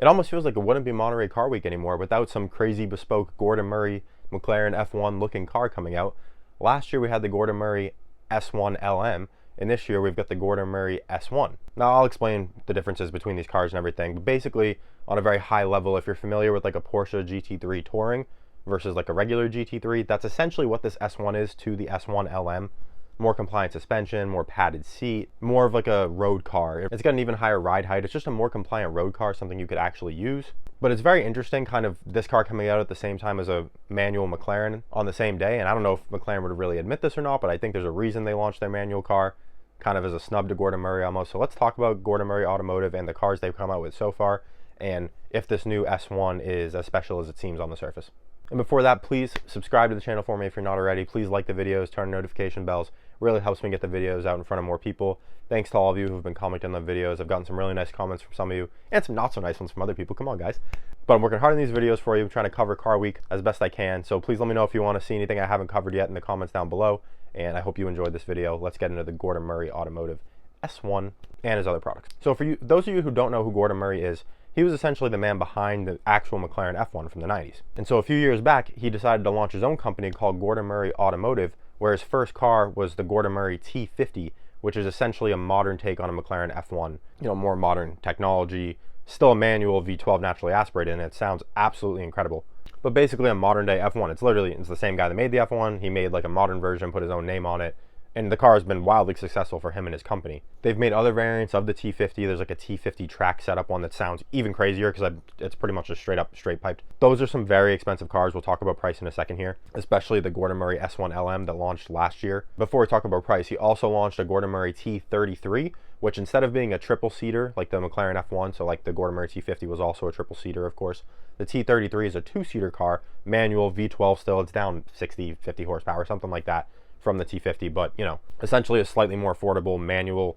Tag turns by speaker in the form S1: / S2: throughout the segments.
S1: It almost feels like it wouldn't be Monterey Car Week anymore without some crazy bespoke Gordon Murray McLaren F1 looking car coming out. Last year we had the Gordon Murray S1 LM, and this year we've got the Gordon Murray S1. Now I'll explain the differences between these cars and everything, but basically on a very high level, if you're familiar with like a Porsche GT3 Touring versus like a regular GT3, that's essentially what this S1 is to the S1 LM. More compliant suspension, more padded seat, more of like a road car. It's got an even higher ride height. It's just a more compliant road car, something you could actually use. But it's very interesting, kind of this car coming out at the same time as a manual McLaren on the same day. And I don't know if McLaren would really admit this or not, but I think there's a reason they launched their manual car, kind of as a snub to Gordon Murray almost. So let's talk about Gordon Murray Automotive and the cars they've come out with so far, and if this new S1 is as special as it seems on the surface. And before that, please subscribe to the channel for me if you're not already. Please like the videos, turn notification bells. Really helps me get the videos out in front of more people. Thanks to all of you who've been commenting on the videos. I've gotten some really nice comments from some of you and some not so nice ones from other people. Come on, guys. But I'm working hard on these videos for you. I'm trying to cover Car Week as best I can. So please let me know if you want to see anything I haven't covered yet in the comments down below. And I hope you enjoyed this video. Let's get into the Gordon Murray Automotive S1 and his other products. So for you, those of you who don't know who Gordon Murray is, he was essentially the man behind the actual McLaren F1 from the 90s. And so a few years back, he decided to launch his own company called Gordon Murray Automotive, where his first car was the Gordon Murray T50, which is essentially a modern take on a McLaren F1. You know, more modern technology, still a manual V12 naturally aspirated, and it sounds absolutely incredible. But basically a modern day F1. It's the same guy that made the F1. He made like a modern version, put his own name on it. And the car has been wildly successful for him and his company. They've made other variants of the T50. There's like a T50 track setup one that sounds even crazier because it's pretty much just straight piped. Those are some very expensive cars. We'll talk about price in a second here, especially the Gordon Murray S1 LM that launched last year. Before we talk about price, he also launched a Gordon Murray T33, which instead of being a triple seater like the McLaren F1, so like the Gordon Murray T50 was also a triple seater, of course, the T33 is a two-seater car, manual, V12 still. It's down 60, 50 horsepower, something like that from the T50, but you know, essentially a slightly more affordable manual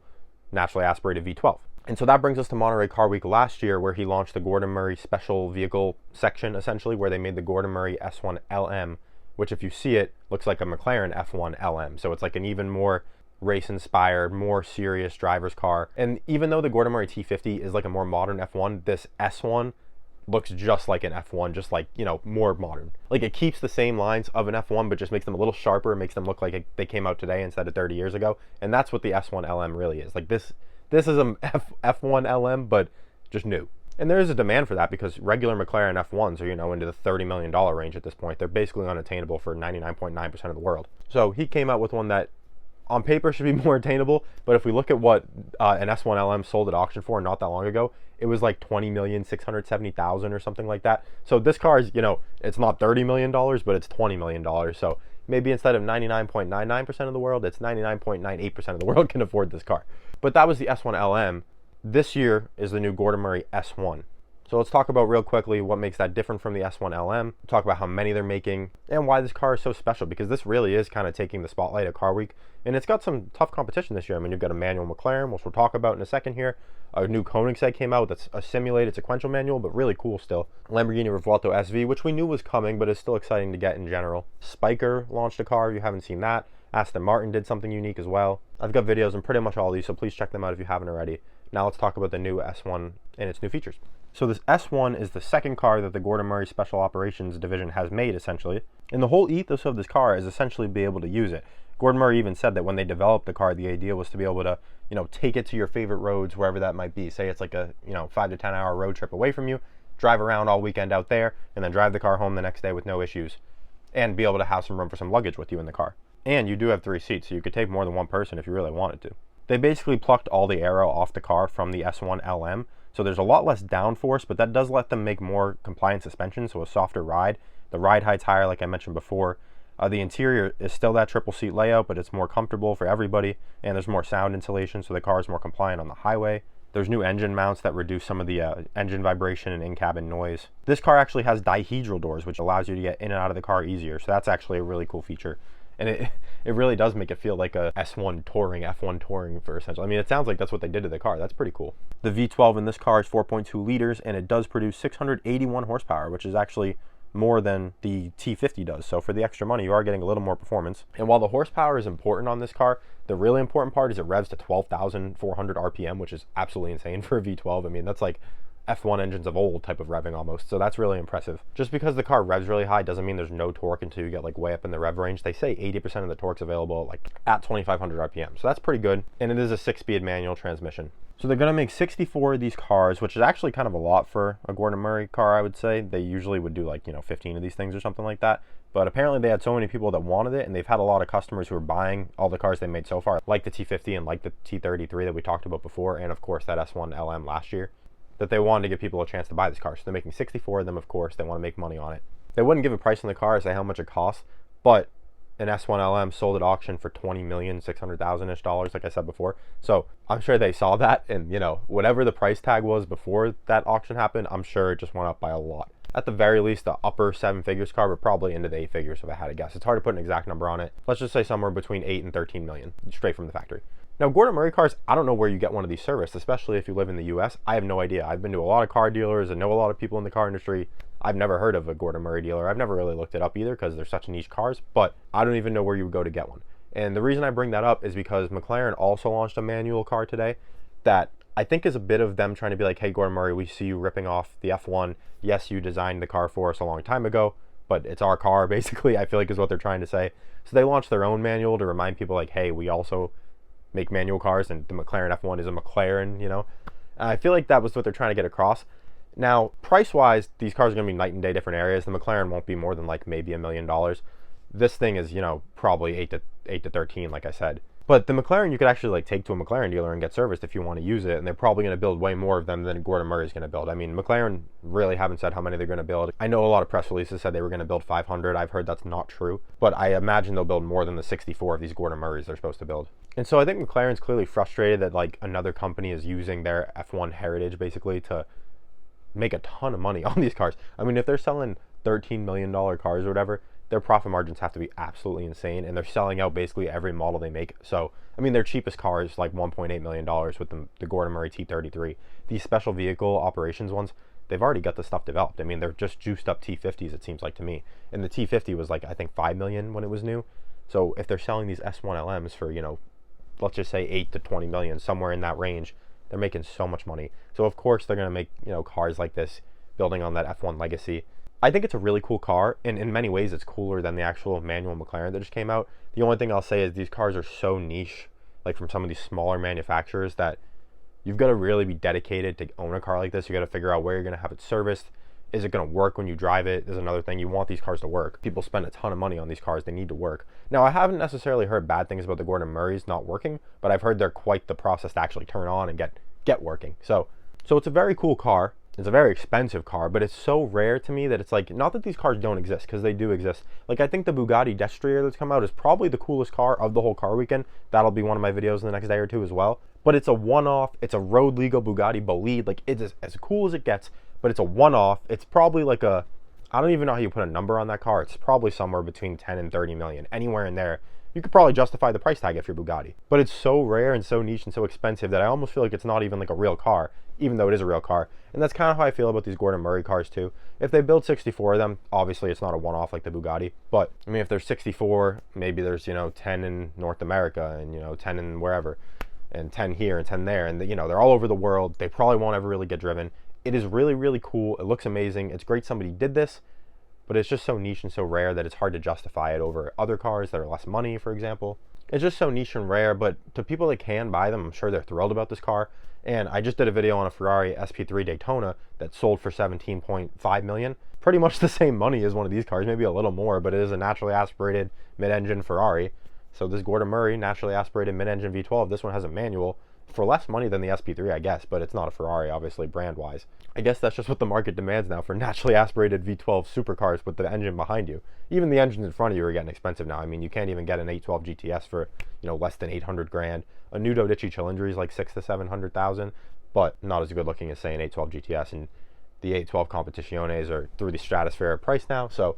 S1: naturally aspirated V12. And so that brings us to Monterey Car Week last year, where he launched the Gordon Murray special vehicle section, essentially, where they made the Gordon Murray S1 LM, which if you see it, looks like a McLaren F1 LM. So it's like an even more race inspired, more serious driver's car. And even though the Gordon Murray T50 is like a more modern F1, this S1 looks just like an F1, just like, you know, more modern. Like it keeps the same lines of an F1, but just makes them a little sharper, makes them look like they came out today instead of 30 years ago. And that's what the S1 LM really is. Like this is a F1 LM, but just new. And there is a demand for that because regular McLaren F1s are, you know, into the $30 million range at this point. They're basically unattainable for 99.9% of the world. So he came out with one that on paper should be more attainable, but if we look at what an S1 LM sold at auction for not that long ago, it was like $20,670,000 or something like that. So this car is, you know, it's not $30 million, but it's $20 million. So maybe instead of 99.99% of the world, it's 99.98% of the world can afford this car. But that was the S1 LM. This year is the new Gordon Murray S1. So let's talk about real quickly what makes that different from the S1 LM, talk about how many they're making, and why this car is so special, because this really is kind of taking the spotlight at Car Week, and it's got some tough competition this year. I mean, you've got a manual McLaren, which we'll talk about in a second here. A new Koenigsegg came out that's a simulated sequential manual, but really cool still. Lamborghini Revuelto SV, which we knew was coming, but is still exciting to get in general. Spiker launched a car, if you haven't seen that. Aston Martin did something unique as well. I've got videos on pretty much all of these, so please check them out if you haven't already. Now let's talk about the new S1 and its new features. So this S1 is the second car that the Gordon Murray Special Operations Division has made, essentially. And the whole ethos of this car is essentially be able to use it. Gordon Murray even said that when they developed the car, the idea was to be able to, you know, take it to your favorite roads, wherever that might be. Say it's like a, you know, 5 to 10 hour road trip away from you, drive around all weekend out there, and then drive the car home the next day with no issues, and be able to have some room for some luggage with you in the car. And you do have 3 seats, so you could take more than one person if you really wanted to. They basically plucked all the aero off the car from the S1 LM, so there's a lot less downforce, but that does let them make more compliant suspension, so a softer ride. The ride height's higher, like I mentioned before. The interior is still that triple seat layout, but it's more comfortable for everybody, and there's more sound insulation, so the car is more compliant on the highway. There's new engine mounts that reduce some of the engine vibration and in-cabin noise. This car actually has dihedral doors, which allows you to get in and out of the car easier, so that's actually a really cool feature. And it really does make it feel like a F1 touring for essential. I mean, it sounds like that's what they did to the car. That's pretty cool. The V12 in this car is 4.2 liters, and it does produce 681 horsepower, which is actually more than the T50 does. So for the extra money, you are getting a little more performance. And while the horsepower is important on this car, the really important part is it revs to 12,400 RPM, which is absolutely insane for a V12. I mean, that's like F1 engines of old type of revving almost. So that's really impressive. Just because the car revs really high doesn't mean there's no torque until you get like way up in the rev range. They say 80% of the torque's available like at 2,500 RPM. So that's pretty good. And it is a 6-speed manual transmission. So they're going to make 64 of these cars, which is actually kind of a lot for a Gordon Murray car, I would say. They usually would do like, 15 of these things or something like that. But apparently they had so many people that wanted it, and they've had a lot of customers who are buying all the cars they made so far, like the T50 and like the T33 that we talked about before, and of course that S1 LM last year, that they wanted to give people a chance to buy this car. So they're making 64 of them, of course. They want to make money on it. They wouldn't give a price on the car or say how much it costs, but an S1 LM sold at auction for $20,600,000-ish, like I said before. So I'm sure they saw that, and whatever the price tag was before that auction happened, I'm sure it just went up by a lot. At the very least, the upper 7 figures car, but probably into the 8 figures if I had to guess. It's hard to put an exact number on it. Let's just say somewhere between 8 and 13 million, straight from the factory. Now, Gordon Murray cars, I don't know where you get one of these serviced, especially if you live in the US. I have no idea. I've been to a lot of car dealers and know a lot of people in the car industry. I've never heard of a Gordon Murray dealer. I've never really looked it up either because they're such niche cars, but I don't even know where you would go to get one. And the reason I bring that up is because McLaren also launched a manual car today that I think is a bit of them trying to be like, hey, Gordon Murray, we see you ripping off the F1. Yes, you designed the car for us a long time ago, but it's our car, basically, I feel like is what they're trying to say. So they launched their own manual to remind people like, hey, we also make manual cars, and the McLaren F1 is a McLaren, I feel like that was what they're trying to get across. Now, price-wise, these cars are going to be night and day different areas. The McLaren won't be more than like maybe $1 million. This thing is, probably 8 to 13, like I said. But the McLaren you could actually like take to a McLaren dealer and get serviced if you want to use it, and they're probably going to build way more of them than Gordon Murray is going to build. I mean, McLaren really haven't said how many they're going to build. I know a lot of press releases said they were going to build 500. I've heard that's not true, but I imagine they'll build more than the 64 of these Gordon Murrays they're supposed to build. And so I think McLaren's clearly frustrated that like another company is using their F1 heritage basically to make a ton of money on these cars. I mean, if they're selling $13 million cars or whatever, their profit margins have to be absolutely insane, and they're selling out basically every model they make. So, I mean, their cheapest car is like $1.8 million with the Gordon Murray T33. These special vehicle operations ones, they've already got the stuff developed. I mean, they're just juiced up T50s, it seems like to me. And the T50 was like, I think, $5 million when it was new. So if they're selling these S1 LMs for, let's just say 8 to 20 million, somewhere in that range, they're making so much money. So of course they're going to make, cars like this, building on that F1 legacy. I think it's a really cool car, and in many ways it's cooler than the actual manual McLaren that just came out. The only thing I'll say is these cars are so niche, like from some of these smaller manufacturers, that you've got to really be dedicated to own a car like this. You got to figure out where you're going to have it serviced. Is it going to work when you drive it? There's another thing. You want these cars to work. People spend a ton of money on these cars. They need to work. Now, I haven't necessarily heard bad things about the Gordon Murrays not working, but I've heard they're quite the process to actually turn on and get working. So it's a very cool car. It's a very expensive car, but it's so rare to me that it's like, not that these cars don't exist, because they do exist. Like, I think the Bugatti Destrier that's come out is probably the coolest car of the whole car weekend. That'll be one of my videos in the next day or two as well. But it's a one-off. It's a road legal Bugatti Bolide. Like, it's as cool as it gets, but it's a one-off. It's probably like I don't even know how you put a number on that car. It's probably somewhere between 10 and 30 million, anywhere in there. You could probably justify the price tag if you're Bugatti. But it's so rare and so niche and so expensive that I almost feel like it's not even like a real car, even though it is a real car. And that's kind of how I feel about these Gordon Murray cars too. If they build 64 of them, obviously it's not a one-off like the Bugatti. But, I mean, if there's 64, maybe there's, 10 in North America and, 10 in wherever, and 10 here and 10 there. And, they're all over the world. They probably won't ever really get driven. It is really, really cool. It looks amazing. It's great somebody did this, but it's just so niche and so rare that it's hard to justify it over other cars that are less money, for example. It's just so niche and rare, but to people that can buy them, I'm sure they're thrilled about this car. And I just did a video on a Ferrari SP3 Daytona that sold for 17.5 million. Pretty much the same money as one of these cars, maybe a little more, but it is a naturally aspirated mid-engine Ferrari. So this Gordon Murray, naturally aspirated mid-engine V12, this one has a manual for less money than the SP3, I guess, but it's not a Ferrari, obviously, brand-wise. I guess that's just what the market demands now for naturally aspirated V12 supercars with the engine behind you. Even the engines in front of you are getting expensive now. I mean, you can't even get an 812 GTS for, less than 800 grand. A new Dodici Cilindri is like 600,000 to 700,000, but not as good looking as, say, an 812 GTS, and the 812 Competiciones are through the stratosphere price now, so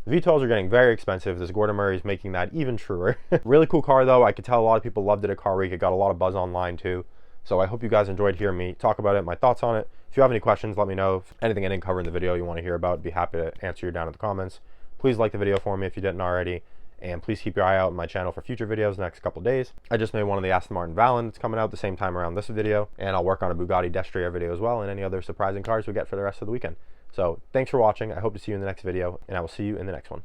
S1: V12s are getting very expensive. This Gordon Murray is making that even truer. Really cool car, though. I could tell a lot of people loved it at Car Week. It got a lot of buzz online, too. So I hope you guys enjoyed hearing me talk about it, my thoughts on it. If you have any questions, let me know. If anything I didn't cover in the video you want to hear about, I'd be happy to answer you down in the comments. Please like the video for me if you didn't already. And please keep your eye out on my channel for future videos the next couple days. I just made one of the Aston Martin Valen that's coming out the same time around this video, and I'll work on a Bugatti Destrier video as well, and any other surprising cars we get for the rest of the weekend. So thanks for watching. I hope to see you in the next video, and I will see you in the next one.